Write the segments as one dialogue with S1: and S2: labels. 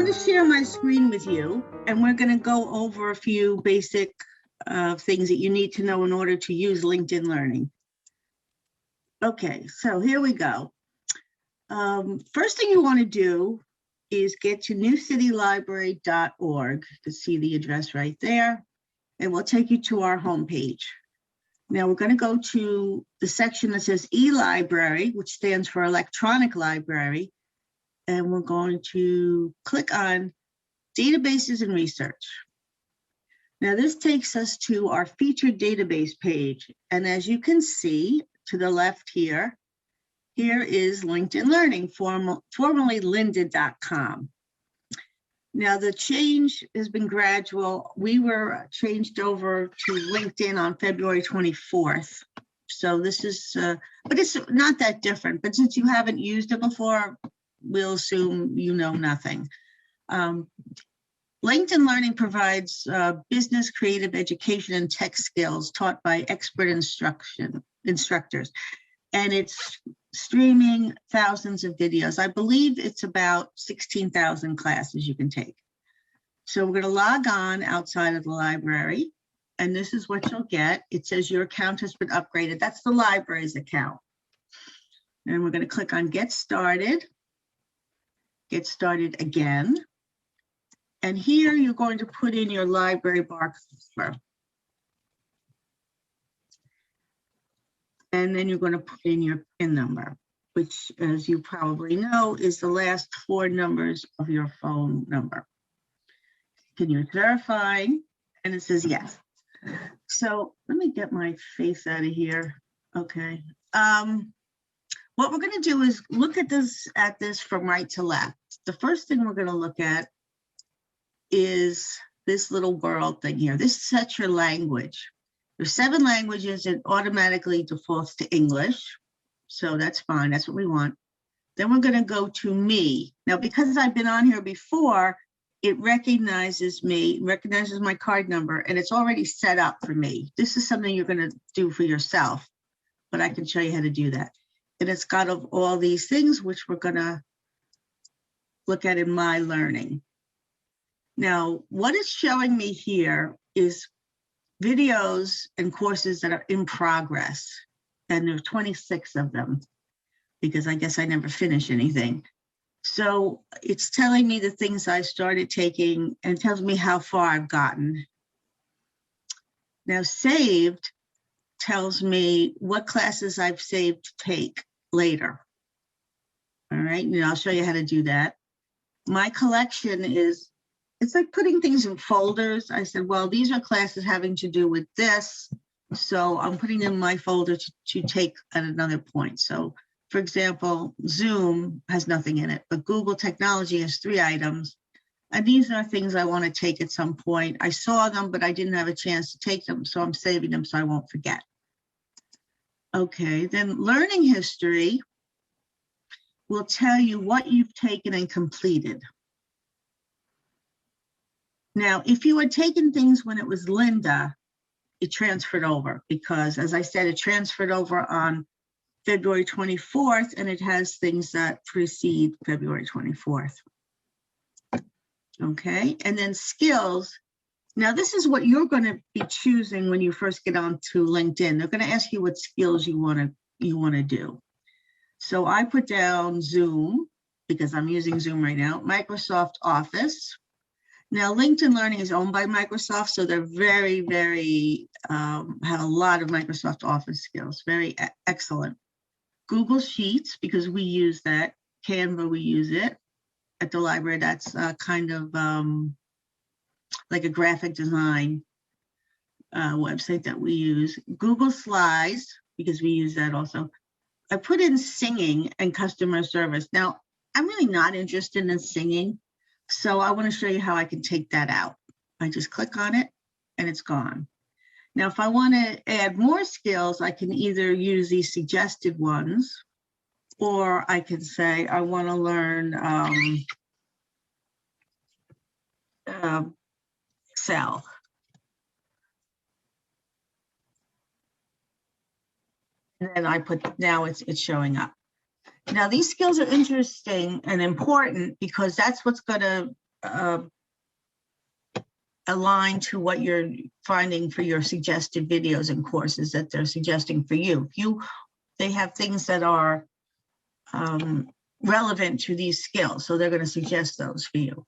S1: going to share my screen with you, and we're going to go over a few basic things that you need to know in order to use LinkedIn Learning. Okay, so here we go. First thing you want to do is get to newcitylibrary.org to see the address right there, and we'll take you to our homepage. Now we're going to go to the section that says eLibrary, which stands for electronic library, and we're going to click on databases and research. Now this takes us to our featured database page, and as you can see to the left here, here is LinkedIn Learning, formerly lynda.com. Now the change has been gradual. We were changed over to LinkedIn on February 24th. So this is, but it's not that different. But since you haven't used it before, we'll assume you know nothing. LinkedIn Learning provides business, creative, education, and tech skills taught by expert instructors. And it's streaming thousands of videos. I believe it's about 16,000 classes you can take. So we're going to log on outside of the library, and this is what you'll get. It says your account has been upgraded. That's the library's account. And we're going to click on Get Started again. And here you're going to put in your library barcode. And then you're going to put in your PIN number, which, as you probably know, is the last 4 numbers of your phone number. Can you verify? And it says yes. So let me get my face out of here. Okay. What we're going to do is look at this from right to left. The first thing we're going to look at is this little world thing here. This sets your language. There's 7 languages. It automatically defaults to English. So that's fine. That's what we want. Then we're going to go to me. Now, because I've been on here before, it recognizes me, recognizes my card number, and it's already set up for me. This is something you're going to do for yourself, but I can show you how to do that. And it's got all these things, which we're going to look at in My Learning. Now, what it's showing me here is videos and courses that are in progress, and there are 26 of them, because I guess I never finish anything. So it's telling me the things I started taking and tells me how far I've gotten. Now saved tells me what classes I've saved to take later. All right, and I'll show you how to do that. My collection is, it's like putting things in folders. I said, well, these are classes having to do with this. So I'm putting them in my folder to take at another point. So for example, Zoom has nothing in it, but Google Technology has 3 items. And these are things I want to take at some point. I saw them, but I didn't have a chance to take them. So I'm saving them so I won't forget. Okay, then learning history will tell you what you've taken and completed. Now, if you had taken things when it was Lynda, it transferred over because, as I said, it transferred over on February 24th, and it has things that precede February 24th. Okay, and then skills. Now, this is what you're going to be choosing when you first get onto LinkedIn. They're going to ask you what skills you want to do. So I put down Zoom because I'm using Zoom right now. Microsoft Office. Now, LinkedIn Learning is owned by Microsoft, so they're very, very, have a lot of Microsoft Office skills, very excellent. Google Sheets, because we use that. Canva, we use it at the library. That's kind of like a graphic design website that we use. Google Slides, because we use that also. I put in singing and customer service. Now, I'm really not interested in singing. So I want to show you how I can take that out. I just click on it and it's gone. Now, if I want to add more skills, I can either use these suggested ones, or I can say I want to learn Excel. And then I put, now it's showing up. Now, these skills are interesting and important because that's what's going to align to what you're finding for your suggested videos and courses that they're suggesting for you. They have things that are relevant to these skills, so they're going to suggest those for you.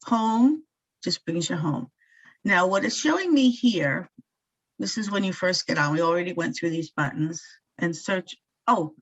S1: Home just brings you home. Now, what it's showing me here, this is when you first get on. We already went through these buttons and search. Oh,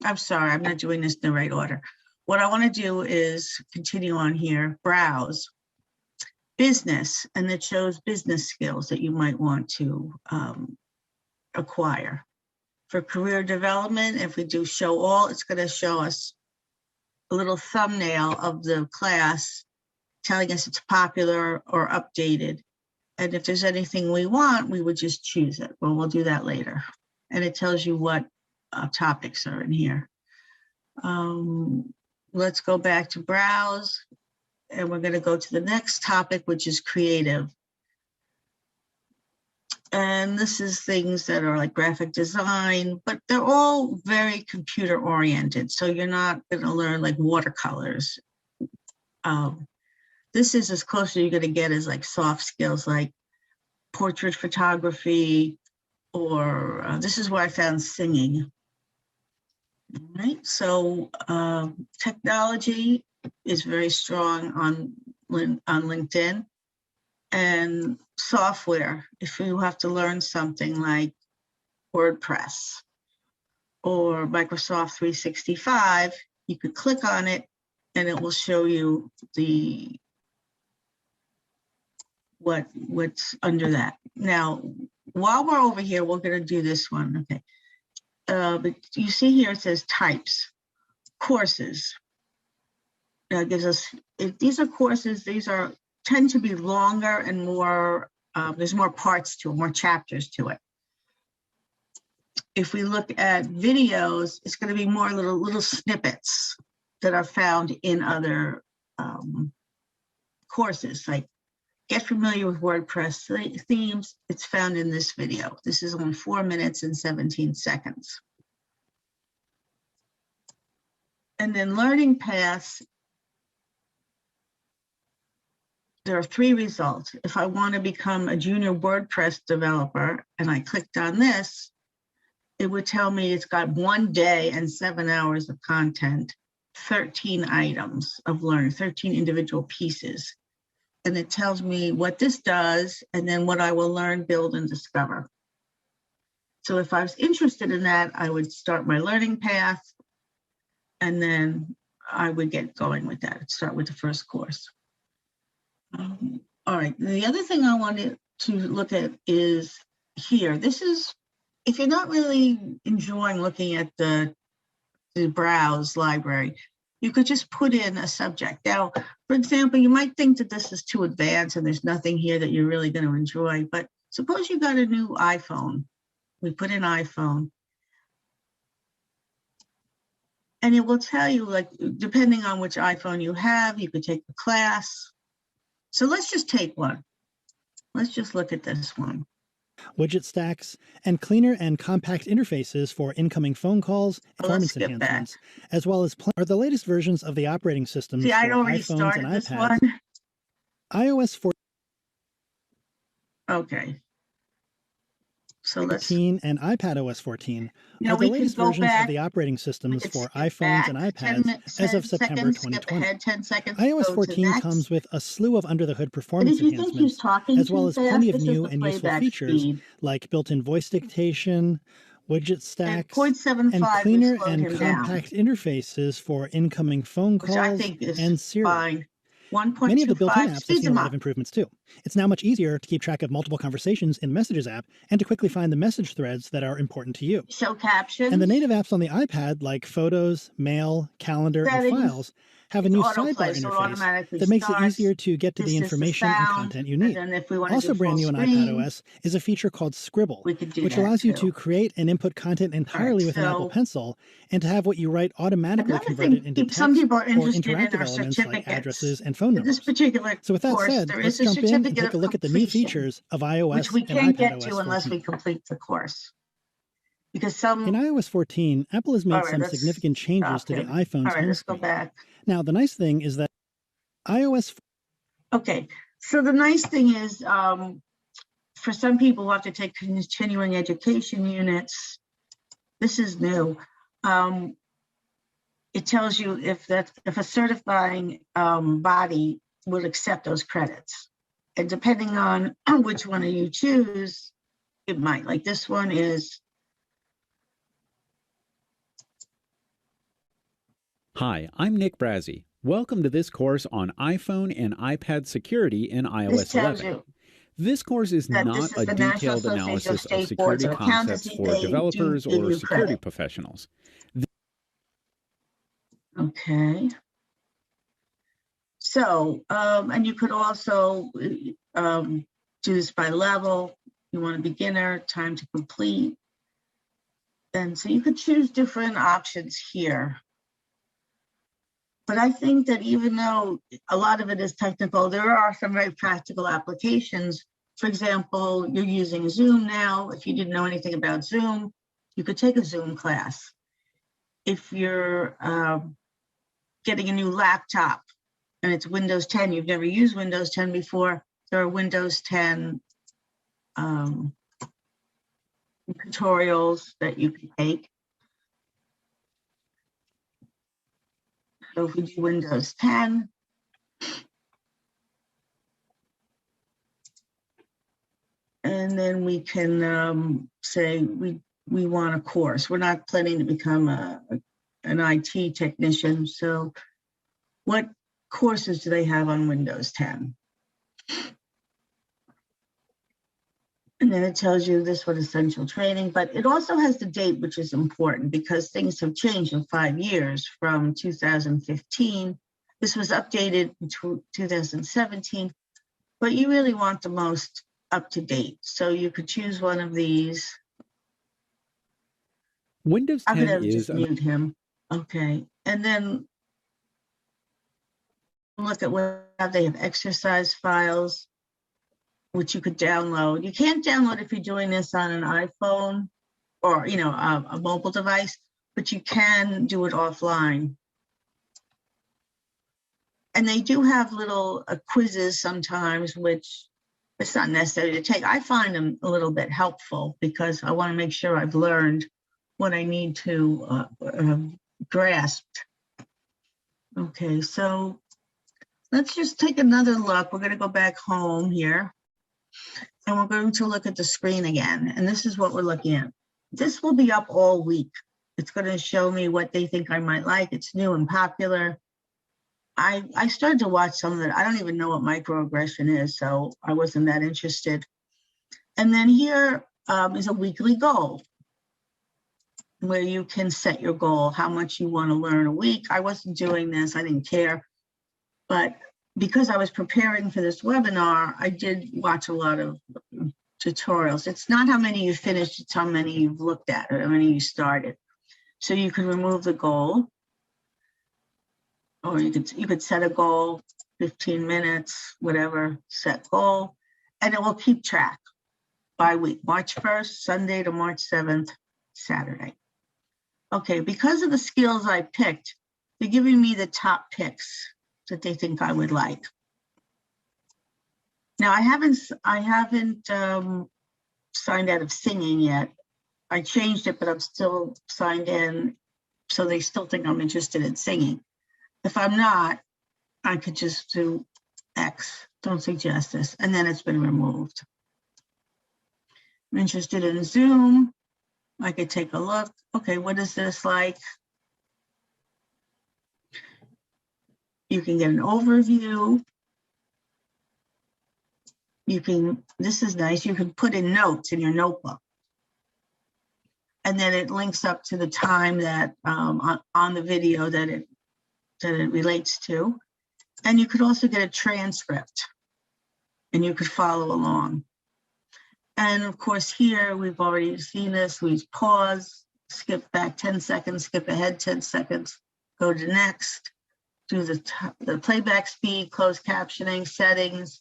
S1: I'm sorry, I'm not doing this in the right order. What I want to do is continue on here, browse, business, and it shows business skills that you might want to acquire. For career development, if we do show all, it's going to show us a little thumbnail of the class telling us it's popular or updated. And if there's anything we want, we would just choose it. Well, we'll do that later. And it tells you what topics are in here. Let's go back to browse. And we're going to go to the next topic, which is creative. And this is things that are like graphic design, but they're all very computer oriented. So you're not going to learn like watercolors. This is as close as you're going to get as like soft skills, like portrait photography, or this is where I found singing. All right, so technology is very strong on LinkedIn. And software, if you have to learn something like WordPress or Microsoft 365, you could click on it and it will show you what's under that. Now, while we're over here, we're going to do this one. Okay. But you see here it says types, courses. It gives us, these are courses, tend to be longer and more, there's more parts to it, more chapters to it. If we look at videos, it's going to be more little snippets that are found in other courses, like get familiar with WordPress themes. It's found in this video. This is only 4 minutes and 17 seconds. And then learning paths, there are 3 results. If I want to become a junior WordPress developer and I clicked on this, it would tell me it's got 1 day and 7 hours of content, 13 items of learning, 13 individual pieces. And it tells me what this does and then what I will learn, build, and discover. So if I was interested in that, I would start my learning path and then I would get going with that. I'd start with the first course. All right, the other thing I wanted to look at is here. This is, if you're not really enjoying looking at the browse library, you could just put in a subject. Now, for example, you might think that this is too advanced and there's nothing here that you're really going to enjoy, but suppose you got a new iPhone. We put in iPhone. And it will tell you, like, depending on which iPhone you have, you could take the class. So let's just take one. Let's just look at this one.
S2: Widget stacks and cleaner and compact interfaces for incoming phone calls and performance enhancements, as well as are the latest versions of the operating systems for iPhones and iPads. iOS 14.
S1: Okay. So
S2: 14 and iPadOS 14 are the latest versions of the operating systems for iPhones and iPads as of September 2020. iOS 14 comes with a slew of under-the-hood performance enhancements, as well as plenty of new and useful features like built-in voice dictation, widget stacks, and cleaner and compact interfaces for incoming phone calls and Siri. Many of the built-in apps have seen a lot of improvements too. It's now much easier to keep track of multiple conversations in the Messages app and to quickly find the message threads that are important to you.
S1: Show captions.
S2: And the native apps on the iPad, like Photos, Mail, Calendar, and Files, have a new sidebar interface that makes it easier to get to the information and content you need. Also brand new on iPadOS is a feature called Scribble, which allows you to create and input content entirely with an Apple Pencil and to have what you write automatically converted into text or interactive elements like addresses and phone numbers. So with that said, let's jump in and take a look at the new features of iOS
S1: which we can't get to unless we complete the course. Because in
S2: iOS 14, Apple has made some significant changes to the iPhone's
S1: home screen. Let's go back.
S2: Now, the nice thing is that iOS
S1: Okay, so the nice thing is, for some people who have to take continuing education units, this is new. It tells you if a certifying body will accept those credits. And depending on which one you choose, it might. Like this one is.
S3: Hi, I'm Nick Brazzi. Welcome to this course on iPhone and iPad security in iOS 11. This course is not a detailed analysis of security concepts for developers or security professionals.
S1: Okay. So, and you could also do this by level. You want a beginner, time to complete. And so you could choose different options here. But I think that even though a lot of it is technical, there are some very practical applications. For example, you're using Zoom now. If you didn't know anything about Zoom, you could take a Zoom class. If you're getting a new laptop and it's Windows 10, you've never used Windows 10 before, there are Windows 10 tutorials that you can take. So if we do Windows 10, and then we can say we want a course. We're not planning to become an IT technician. So what courses do they have on Windows 10? And then it tells you this was essential training, but it also has the date, which is important because things have changed in 5 years from 2015. This was updated in 2017, but you really want the most up to date. So you could choose one of these.
S3: Windows 10
S1: I'm going to just mute him. Okay. And then look at what they have exercise files, which you could download. You can't download if you're doing this on an iPhone or, you know, a mobile device, but you can do it offline. And they do have little quizzes sometimes, which it's not necessary to take. I find them a little bit helpful because I want to make sure I've learned what I need to grasp. Okay, so let's just take another look. We're going to go back home here. And we're going to look at the screen again. And this is what we're looking at. This will be up all week. It's going to show me what they think I might like. It's new and popular. I started to watch some of it. I don't even know what microaggression is, so I wasn't that interested. And then here is a weekly goal where you can set your goal, how much you want to learn a week. I wasn't doing this. I didn't care. But because I was preparing for this webinar, I did watch a lot of tutorials. It's not how many you finished, it's how many you've looked at or how many you started. So you could remove the goal, or you could set a goal, 15 minutes, whatever, set goal, and it will keep track by week, March 1st, Sunday to March 7th, Saturday. Okay, because of the skills I picked, they're giving me the top picks that they think I would like. Now I haven't signed out of singing yet. I changed it, but I'm still signed in, so they still think I'm interested in singing. If I'm not, I could just do X, don't suggest this, and then it's been removed. I'm interested in Zoom. I could take a look. Okay, what is this like? You can get an overview. You can, this is nice, you can put in notes in your notebook. And then it links up to the time that on the video that it relates to. And you could also get a transcript and you could follow along. And of course here, we've already seen this, we pause, skip back 10 seconds, skip ahead 10 seconds, go to next, do the playback speed, closed captioning, settings.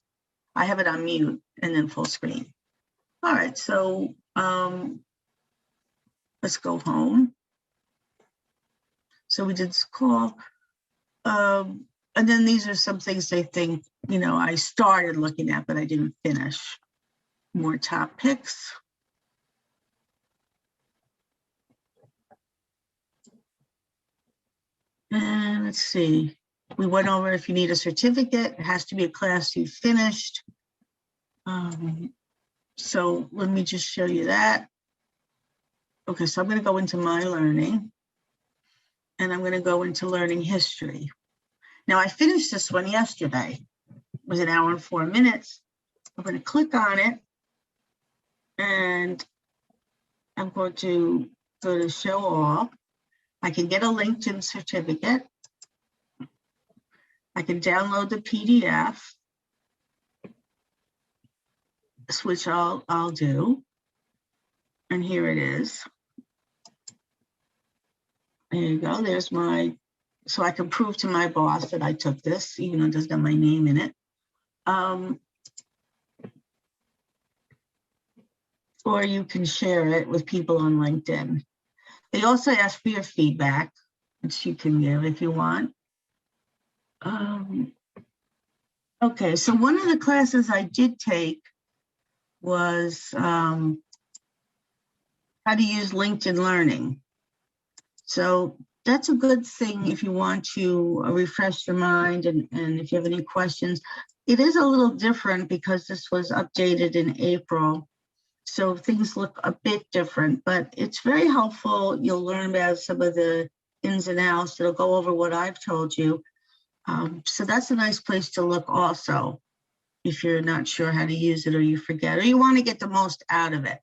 S1: I have it on mute and then full screen. All right, so let's go home. So we did this call. And then these are some things they think, I started looking at, but I didn't finish. More top picks. And let's see. We went over if you need a certificate, it has to be a class you finished. So let me just show you that. Okay, so I'm going to go into my learning, and I'm going to go into learning history. Now, I finished this one yesterday. It was an hour and 4 minutes. I'm going to click on it, and I'm going to go to show all. I can get a LinkedIn certificate. I can download the PDF, which I'll do. And here it is. There you go. There's so I can prove to my boss that I took this, even though it doesn't have my name in it. Or you can share it with people on LinkedIn. They also ask for your feedback, which you can give if you want. Okay, so one of the classes I did take was how to use LinkedIn Learning. So that's a good thing if you want to refresh your mind and if you have any questions. It is a little different because this was updated in April. So things look a bit different, but it's very helpful. You'll learn about some of the ins and outs. It'll go over what I've told you. So that's a nice place to look also if you're not sure how to use it or you forget or you want to get the most out of it.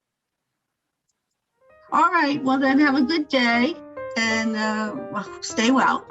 S1: All right, well then have a good day and stay well.